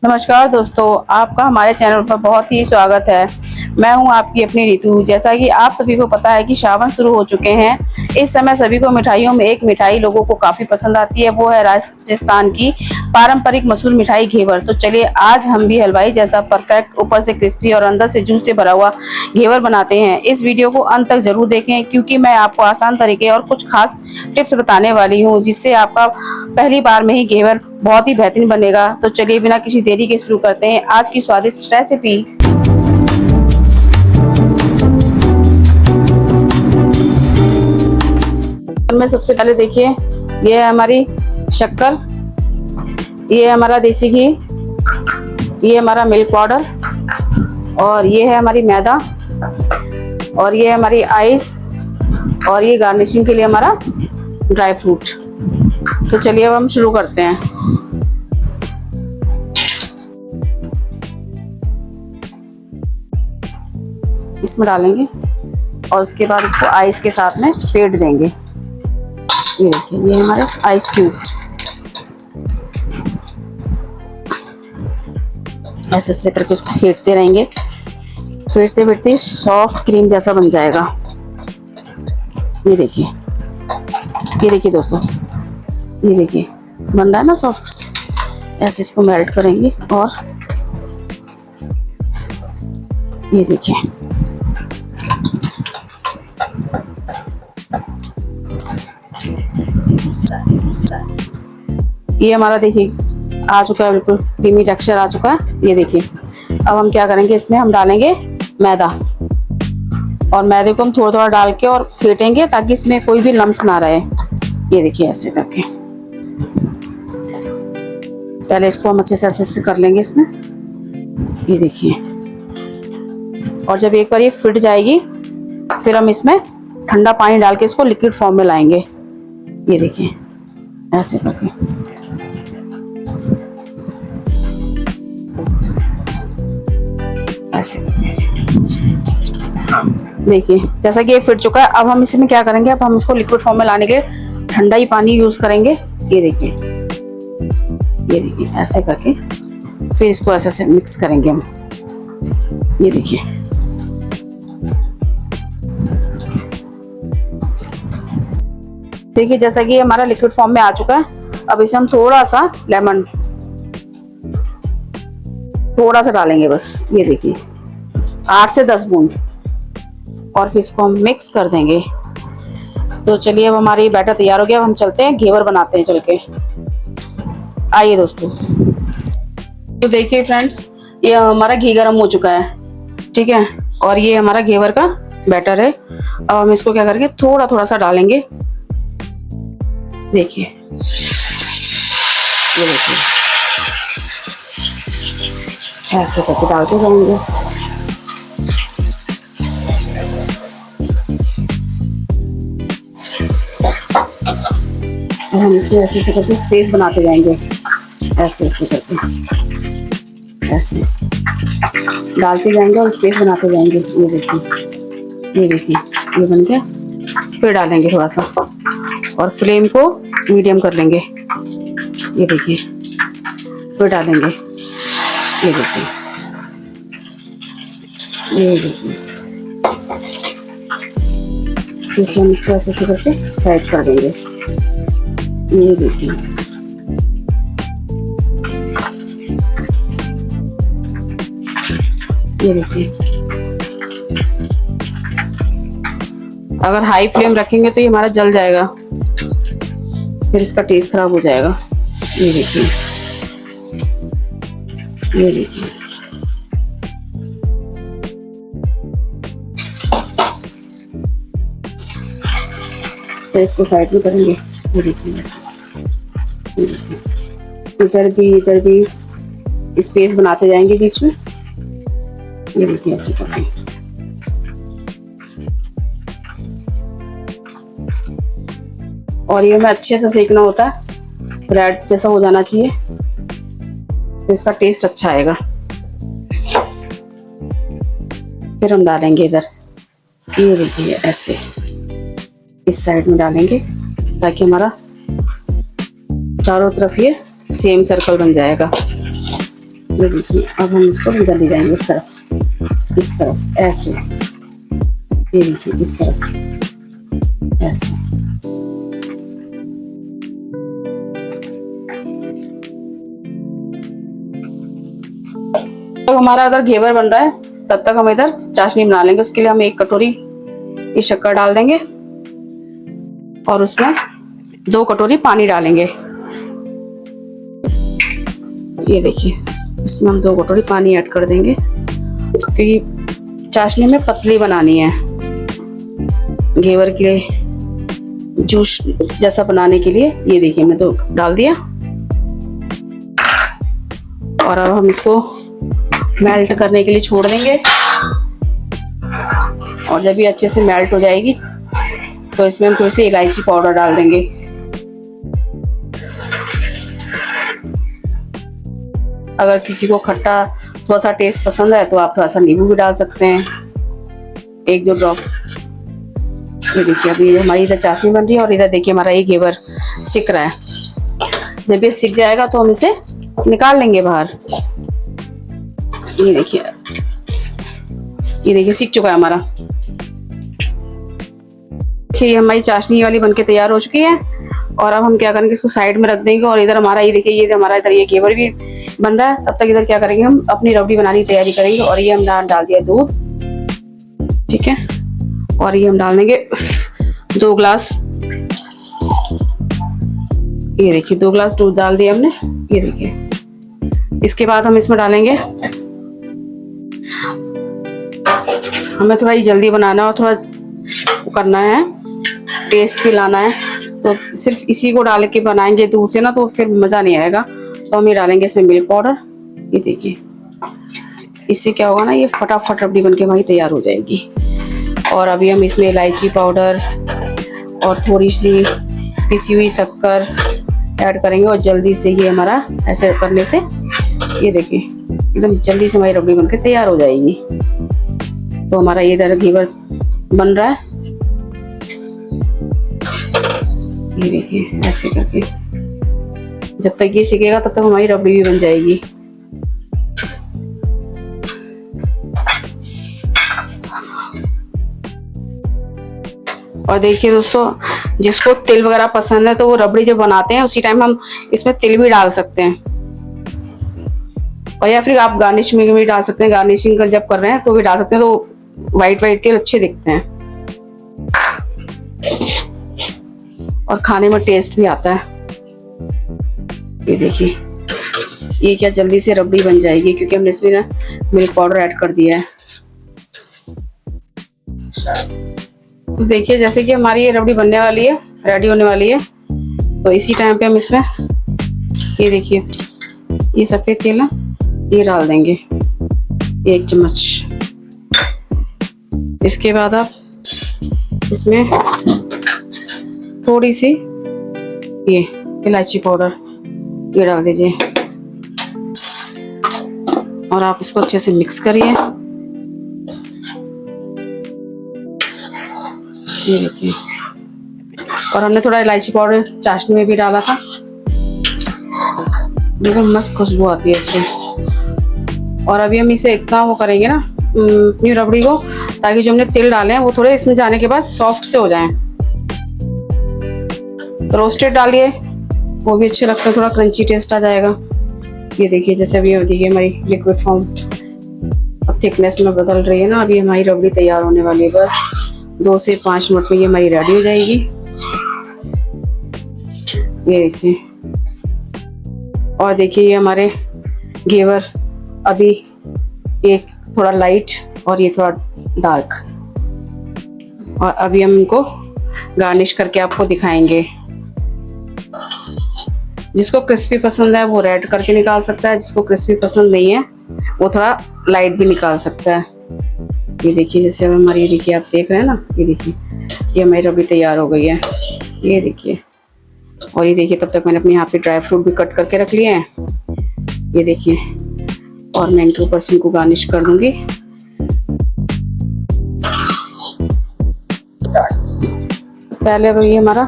नमस्कार दोस्तों, आपका हमारे चैनल पर बहुत ही स्वागत है। मैं हूं आपकी अपनी ऋतु। जैसा कि आप सभी को पता है कि सावन शुरू हो चुके हैं। इस समय सभी को मिठाइयों में एक मिठाई लोगों को काफ़ी पसंद आती है, वो है राजस्थान की पारंपरिक मशहूर मिठाई घेवर। तो चलिए आज हम भी हलवाई जैसा परफेक्ट, ऊपर से क्रिस्पी और अंदर से जूस से भरा हुआ घेवर बनाते हैं। इस वीडियो को अंत तक जरूर देखें, क्योंकि मैं आपको आसान तरीके और कुछ खास टिप्स बताने वाली हूँ, जिससे आपका पहली बार में ही घेवर बहुत ही बेहतरीन बनेगा। तो चलिए बिना किसी देरी के शुरू करते हैं आज की स्वादिष्ट रेसिपी। में सबसे पहले देखिए, ये है हमारी शक्कर, ये है हमारा देसी घी, ये हमारा मिल्क पाउडर, और ये है हमारी मैदा, और ये है हमारी आइस, और ये गार्निशिंग के लिए हमारा ड्राई फ्रूट। तो चलिए अब हम शुरू करते हैं। इसमें डालेंगे और उसके बाद इसको आइस के साथ में फेंट देंगे। ये देखिए, ये हमारे आइस क्यूब ऐसे ऐसे करके उसको फेंटते रहेंगे। फेंटते फेंटते सॉफ्ट क्रीम जैसा बन जाएगा। ये देखिए, ये देखिए दोस्तों, ये देखिए बन रहा है ना सॉफ्ट। ऐसे इसको मेल्ट करेंगे और ये देखिए, ये हमारा देखिए आ चुका है, बिल्कुल क्रीमी टेक्सचर आ चुका है। ये देखिए, अब हम क्या करेंगे, इसमें हम डालेंगे मैदा, और मैदे को हम थोड़ा थोड़ा डाल के और फेंटेंगे ताकि इसमें कोई भी लम्स ना रहे। ये देखिए ऐसे करके पहले इसको हम अच्छे से ऐसे कर लेंगे इसमें। ये देखिए, और जब एक बार ये फिट जाएगी फिर हम इसमें ठंडा पानी डाल के इसको लिक्विड फॉर्म में लाएंगे। ये देखिए ऐसे करके, ऐसे देखिए जैसा कि ये फिट चुका है। अब हम इसमें क्या करेंगे, अब हम इसको लिक्विड फॉर्म में लाने के लिए ठंडा ही पानी यूज करेंगे। ये देखिए, ये देखिए ऐसे करके फिर इसको ऐसे से मिक्स करेंगे हम। ये देखिए, देखिए जैसा कि हमारा लिक्विड फॉर्म में आ चुका है। अब इसमें हम थोड़ा सा लेमन थोड़ा सा डालेंगे बस। ये देखिए 8 से 10 बूंद, और फिर इसको हम मिक्स कर देंगे। तो चलिए अब हमारी बैटर तैयार हो गया। अब हम चलते हैं घेवर बनाते हैं चल के। आइए दोस्तों। तो देखिए फ्रेंड्स, ये हमारा घी गर्म हो चुका है, ठीक है, और ये हमारा घेवर का बैटर है। अब हम इसको क्या करेंगे, थोड़ा थोड़ा सा डालेंगे। देखिए, ये देखिए ऐसे करके डालते जाएंगे। हम इसमें ऐसे ऐसे करके स्पेस बनाते जाएंगे। ऐसे ऐसे करके ऐसे डालते जाएंगे और स्पेस बनाते जाएंगे। ये देखिए, ये देखिए, ये बन गया। फिर डालेंगे थोड़ा सा और फ्लेम को मीडियम कर लेंगे। ये देखिए, फिर डालेंगे। ये देखिए, ये देखिए, इसे हम इसको ऐसे करके साइड कर देंगे। ये देखिए, ये देखिए, अगर हाई फ्लेम रखेंगे तो ये हमारा जल जाएगा, फिर इसका टेस्ट खराब हो जाएगा। ये देखिए, ये देखिए, तो इसको साइड में करेंगे। ये देखिए ऐसे, ये देखिए, इधर भी स्पेस बनाते जाएंगे बीच में। ये देखिए ऐसे करके, और ये हमें अच्छे से सेकना होता है, ब्रेड जैसा हो जाना चाहिए, तो इसका टेस्ट अच्छा आएगा। फिर हम डालेंगे इधर, ये देखिए ऐसे इस साइड में डालेंगे ताकि हमारा चारों तरफ ये सेम सर्कल बन जाएगा। ये देखिए अब हम इसको इधर ले जाएंगे, इस तरफ ऐसे, ये देखिए इस तरफ ऐसे। तो हमारा इधर घेवर बन रहा है, तब तक हम इधर चाशनी बना लेंगे। उसके लिए हम 1 कटोरी ये शक्कर डाल देंगे और उसमें 2 कटोरी पानी डालेंगे। ये देखिए इसमें हम 2 कटोरी पानी ऐड कर देंगे, क्योंकि चाशनी में पतली बनानी है घेवर के लिए, जूस जैसा बनाने के लिए। ये देखिए मैं तो डाल दिया और अब हम इसको मेल्ट करने के लिए छोड़ देंगे। और जब ये अच्छे से मेल्ट हो जाएगी तो इसमें हम थोड़ी सी इलायची पाउडर डाल देंगे। अगर किसी को खट्टा थोड़ा सा टेस्ट पसंद है तो आप थोड़ा सा नींबू भी डाल सकते हैं, 1-2 ड्रॉप। ये देखिए अभी हमारी इधर चाशनी बन रही है और इधर देखिए हमारा ये घेवर सिक रहा है। जब ये सिक जाएगा तो हम इसे निकाल लेंगे बाहर। ये देखिए सिक चुका है हमारा। देखिए हमारी चाशनी वाली बनके तैयार हो चुकी है और अब हम क्या करेंगे, इसको साइड में रख देंगे। और इधर हमारा ये देखिए, ये हमारा इधर ये घेवर भी बन रहा है। तब तक इधर क्या करेंगे, हम अपनी रबड़ी बनाने की तैयारी करेंगे। और ये हम डाल दिया दूध, ठीक है। और ये हम डाल देंगे 2 ग्लास, ये देखिए 2 ग्लास दूध डाल दिया हमने। ये देखिए इसके बाद हम इसमें डालेंगे, हमें थोड़ा ही जल्दी बनाना है और थोड़ा करना है, टेस्ट भी लाना है, तो सिर्फ इसी को डाल के बनाएंगे दूध से ना तो फिर मज़ा नहीं आएगा। तो हम ये डालेंगे इसमें मिल्क पाउडर। ये देखिए इससे क्या होगा ना, ये फटाफट रबड़ी बनके हमारी तैयार हो जाएगी। और अभी हम इसमें इलायची पाउडर और थोड़ी सी पिसी हुई शक्कर ऐड करेंगे और जल्दी से ये हमारा ऐसे करने से ये देखिए एकदम जल्दी से हमारी रबड़ी बनके तैयार हो जाएगी। तो हमारा ये इधर घेवर बन रहा है, ये देखिए ऐसे करके। जब तक ये सीखेगा तब तक हमारी रबड़ी भी बन जाएगी। और देखिए दोस्तों, जिसको तिल वगैरह पसंद है तो वो रबड़ी जब बनाते हैं उसी टाइम हम इसमें तिल भी डाल सकते हैं, और या फिर आप गार्निश में भी डाल सकते हैं। गार्निशिंग जब कर रहे हैं तो भी डाल सकते हैं, तो वाइट तिल अच्छे दिखते हैं और खाने में टेस्ट भी आता है। ये देखिए ये क्या जल्दी से रबड़ी बन जाएगी, क्योंकि हमने इसमें ना मिल्क पाउडर ऐड कर दिया है। तो देखिए जैसे कि हमारी ये रबड़ी बनने वाली है, रेडी होने वाली है, तो इसी टाइम पे हम इसमें ये देखिए ये सफेद तेल ना ये डाल देंगे 1 चम्मच। इसके बाद आप इसमें थोड़ी सी ये इलायची पाउडर ये डाल दीजिए और आप इसको अच्छे से मिक्स करिए। ये देखिए, और हमने थोड़ा इलायची पाउडर चाशनी में भी डाला था, बिल्कुल मस्त खुशबू आती है इससे। और अभी हम इसे इतना वो करेंगे ना अपनी रबड़ी को, ताकि जो हमने तिल डाले हैं वो थोड़े इसमें जाने के बाद सॉफ्ट से हो जाएं। रोस्टेड डालिए, वो भी अच्छे लगते हैं, थोड़ा क्रंची टेस्ट आ जाएगा। ये देखिए जैसे अभी देखिए हमारी लिक्विड फॉर्म अब थिकनेस में बदल रही है ना, अभी हमारी रबड़ी तैयार होने वाली है। बस 2 से 5 मिनट में ये हमारी रेडी हो जाएगी। ये देखिए, और देखिए ये हमारे घेवर अभी एक थोड़ा लाइट और ये थोड़ा डार्क, और अभी हम इनको गार्निश करके आपको दिखाएंगे। जिसको क्रिस्पी पसंद है वो रेड करके निकाल सकता है, जिसको क्रिस्पी पसंद नहीं है वो थोड़ा लाइट भी निकाल सकता है। ये देखिए जैसे अब हमारी, ये देखिए आप देख रहे हैं ना, ये देखिए ये हमारी रबड़ी तैयार हो गई है। ये देखिए, और ये देखिए तब तक मैंने अपने यहाँ पे ड्राई फ्रूट भी कट करके रख लिए हैं। ये देखिए, और मैं इनके ऊपर से इनको गार्निश कर दूंगी। पहले अब ये हमारा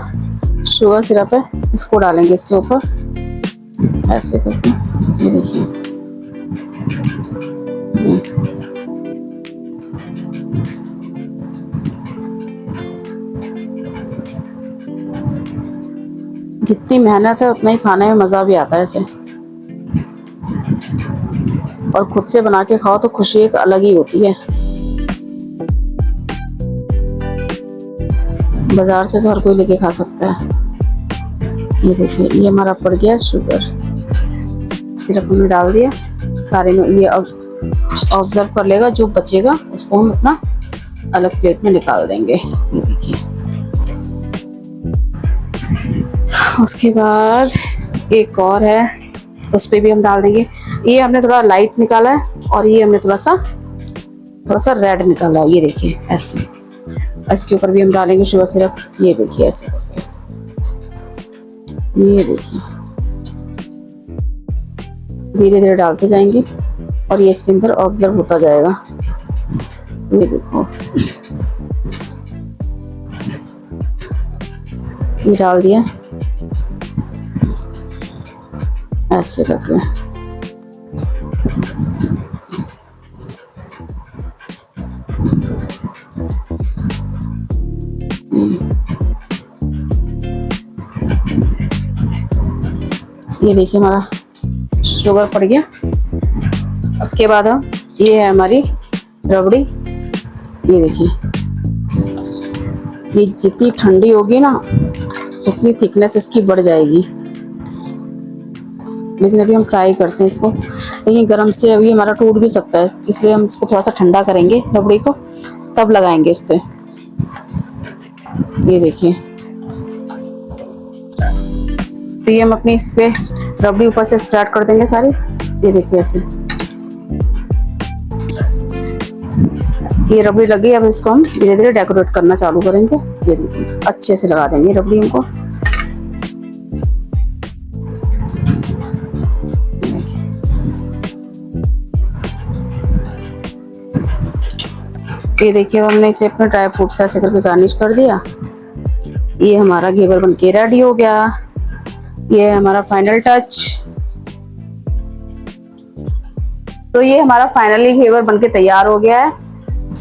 शुगर सिरप है, इसको डालेंगे इसके ऊपर ऐसे करके। ये देखिए जितनी मेहनत है उतना ही खाने में मज़ा भी आता है इसे। और खुद से बना के खाओ तो खुशी एक अलग ही होती है। बाजार से तो हर कोई लेके खा सकता है। ये देखिए, ये हमारा पड़ गया शुगर सिरप में डाल दिया सारे में। ये ऑब्जर्व कर लेगा, जो बचेगा उसको हम अपना अलग प्लेट में निकाल देंगे। ये देखिए, उसके बाद एक और है, उस पर भी हम डाल देंगे। ये हमने थोड़ा लाइट निकाला है और ये हमने थोड़ा सा रेड निकाला है। ये देखिए ऐसे, इसके ऊपर भी हम डालेंगे शुगर सिरप। ये देखिए ऐसे, ये देखिए धीरे धीरे डालते जाएंगे और ये इसके अंदर ऑब्जर्व होता जाएगा। ये देखो, ये डाल दिया ऐसे करके। ये देखिए हमारा शुगर पड़ गया। उसके बाद हम, ये है हमारी रबड़ी। ये देखिए, ये जितनी ठंडी होगी ना उतनी थिकनेस इसकी बढ़ जाएगी। लेकिन अभी हम ट्राई करते हैं इसको, लेकिन गर्म से अभी हमारा टूट भी सकता है, इसलिए हम इसको थोड़ा सा ठंडा करेंगे रबड़ी को, तब लगाएंगे इस पे। ये देखिए, तो ये हम अपनी इस पे रबड़ी ऊपर से स्प्रेड कर देंगे सारी। ये देखिए ऐसे, ये रबड़ी लगी। अब इसको हम धीरे धीरे डेकोरेट करना चालू करेंगे। ये देखिए, अच्छे से लगा देंगे रबड़ी हमको। ये देखिए, हमने इसे अपने ड्राई फ्रूट से ऐसे करके गार्निश कर दिया। ये हमारा घेवर बनके रेडी हो गया। ये है हमारा फाइनल टच। तो ये हमारा फाइनली घेवर बनके तैयार हो गया है।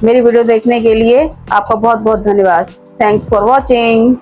मेरी वीडियो देखने के लिए आपका बहुत बहुत धन्यवाद। Thanks for watching.